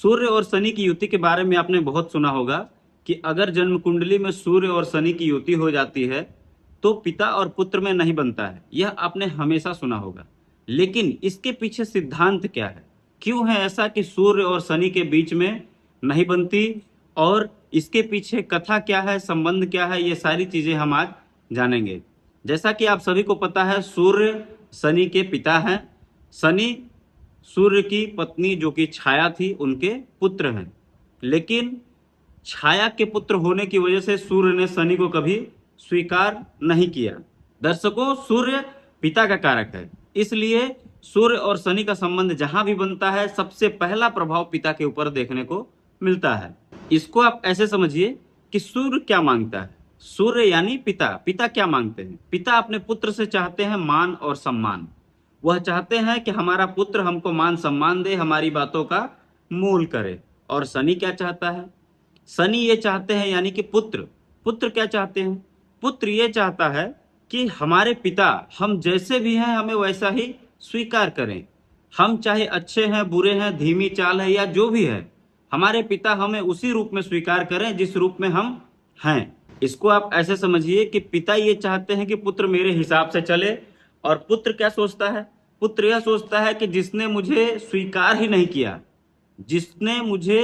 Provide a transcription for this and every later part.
सूर्य और शनि की युति के बारे में आपने बहुत सुना होगा कि अगर जन्म कुंडली में सूर्य और शनि की युति हो जाती है तो पिता और पुत्र में नहीं बनता है। यह आपने हमेशा सुना होगा। लेकिन इसके पीछे सिद्धांत क्या है? क्यों है ऐसा कि सूर्य और शनि के बीच में नहीं बनती? और इसके पीछे कथा क्या है, संबंध क्या है, ये सारी चीजें हम आज जानेंगे। जैसा कि आप सभी को पता है, सूर्य शनि के पिता हैं। शनि सूर्य की पत्नी जो कि छाया थी उनके पुत्र हैं। लेकिन छाया के पुत्र होने की वजह से सूर्य ने शनि को कभी स्वीकार नहीं किया। दर्शकों, सूर्य पिता का कारक है, इसलिए सूर्य और शनि का संबंध जहां भी बनता है सबसे पहला प्रभाव पिता के ऊपर देखने को मिलता है। इसको आप ऐसे समझिए कि सूर्य क्या मांगता है। सूर्य यानी पिता। पिता क्या मांगते हैं? पिता अपने पुत्र से चाहते हैं मान और सम्मान। वह चाहते हैं कि हमारा पुत्र हमको मान सम्मान दे, हमारी बातों का मूल करे। और शनि क्या चाहता है? शनि ये चाहते हैं, यानी कि पुत्र। पुत्र क्या चाहते हैं? पुत्र ये चाहता है कि हमारे पिता हम जैसे भी हैं हमें वैसा ही स्वीकार करें। हम चाहे अच्छे हैं, बुरे हैं, धीमी चाल है या जो भी है, हमारे पिता हमें उसी रूप में स्वीकार करें जिस रूप में हम हैं। इसको आप ऐसे समझिए कि पिता ये चाहते हैं कि पुत्र मेरे हिसाब से चले। और पुत्र क्या सोचता है? पुत्र यह सोचता है कि जिसने मुझे स्वीकार ही नहीं किया, जिसने मुझे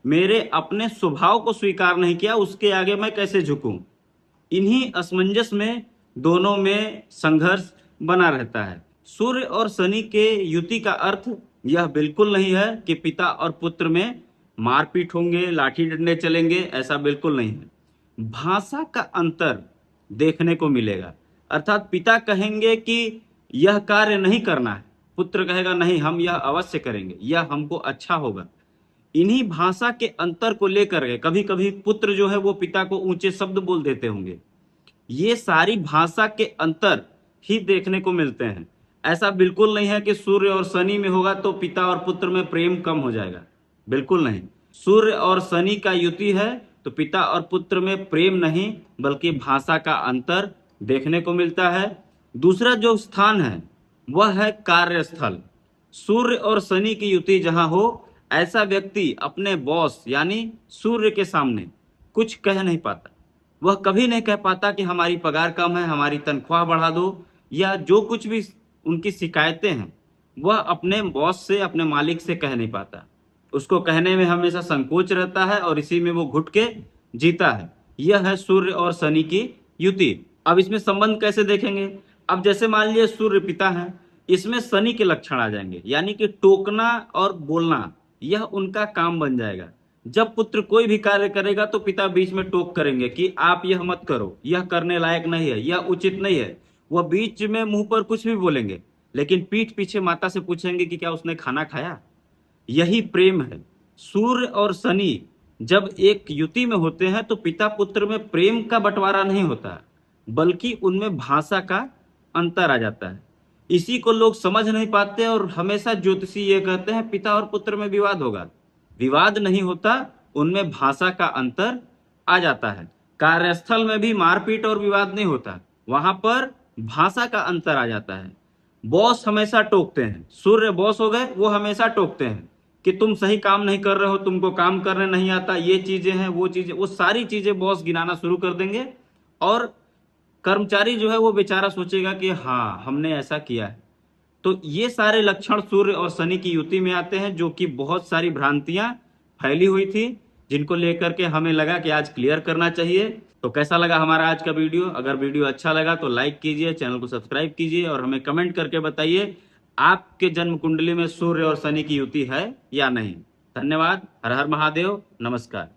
मेरे अपने स्वभाव को स्वीकार नहीं किया, उसके आगे मैं कैसे झुकूं? इन्हीं असमंजस में दोनों में संघर्ष बना रहता है। सूर्य और शनि के युति का अर्थ यह बिल्कुल नहीं है कि पिता और पुत्र में मारपीट होंगे, लाठी डंडे चलेंगे, ऐसा बिल्कुल नहीं है। भाषा का अंतर देखने को मिलेगा। अर्थात पिता कहेंगे कि यह कार्य नहीं करना है, पुत्र कहेगा नहीं हम यह अवश्य करेंगे, यह हमको अच्छा होगा। इन्हीं भाषा के अंतर को लेकर के कभी कभी पुत्र जो है वो पिता को ऊंचे शब्द बोल देते होंगे। ये सारी भाषा के अंतर ही देखने को मिलते हैं। ऐसा बिल्कुल नहीं है कि सूर्य और शनि में होगा तो पिता और पुत्र में प्रेम कम हो जाएगा, बिल्कुल नहीं। सूर्य और शनि का युति है तो पिता और पुत्र में प्रेम नहीं बल्कि भाषा का अंतर देखने को मिलता है। दूसरा जो स्थान है वह है कार्यस्थल। सूर्य और शनि की युति जहां हो, ऐसा व्यक्ति अपने बॉस यानी सूर्य के सामने कुछ कह नहीं पाता। वह कभी नहीं कह पाता कि हमारी पगार कम है, हमारी तनख्वाह बढ़ा दो, या जो कुछ भी उनकी शिकायतें हैं वह अपने बॉस से, अपने मालिक से कह नहीं पाता। उसको कहने में हमेशा संकोच रहता है और इसी में वो घुट के जीता है। यह है सूर्य और शनि की युति। अब इसमें संबंध कैसे देखेंगे? अब जैसे मान लीजिए सूर्य पिता है, इसमें शनि के लक्षण आ जाएंगे, यानी कि टोकना और बोलना, यह उनका काम बन जाएगा। जब पुत्र कोई भी कार्य करेगा तो पिता बीच में टोक करेंगे कि आप यह मत करो, यह करने लायक नहीं है, यह उचित नहीं है। वह बीच में मुंह पर कुछ भी बोलेंगे, लेकिन पीठ पीछे माता से पूछेंगे कि क्या उसने खाना खाया। यही प्रेम है। सूर्य और शनि जब एक युति में होते हैं तो पिता पुत्र में प्रेम का बंटवारा नहीं होता, बल्कि उनमें भाषा का अंतर आ जाता है। इसी को लोग समझ नहीं पाते और हमेशा ज्योतिषी ये कहते हैं पिता और पुत्र में विवाद होगा। विवाद नहीं होता, उनमें भाषा का अंतर आ जाता है। कार्यस्थल में भी मारपीट और विवाद नहीं होता, वहां पर भाषा का अंतर आ जाता है। बॉस हमेशा टोकते हैं, सूर्य बॉस हो गए, वो हमेशा टोकते हैं कि तुम सही काम नहीं कर रहे हो, तुमको काम करने नहीं आता, ये चीजें हैं, वो चीजें, वो सारी चीजें बॉस गिनाना शुरू कर देंगे। और कर्मचारी जो है वो बेचारा सोचेगा कि हाँ हमने ऐसा किया है। तो ये सारे लक्षण सूर्य और शनि की युति में आते हैं, जो कि बहुत सारी भ्रांतियां फैली हुई थी, जिनको लेकर के हमें लगा कि आज क्लियर करना चाहिए। तो कैसा लगा हमारा आज का वीडियो? अगर वीडियो अच्छा लगा तो लाइक कीजिए, चैनल को सब्सक्राइब कीजिए और हमें कमेंट करके बताइए आपके जन्म कुंडली में सूर्य और शनि की युति है या नहीं। धन्यवाद। हर हर महादेव। नमस्कार।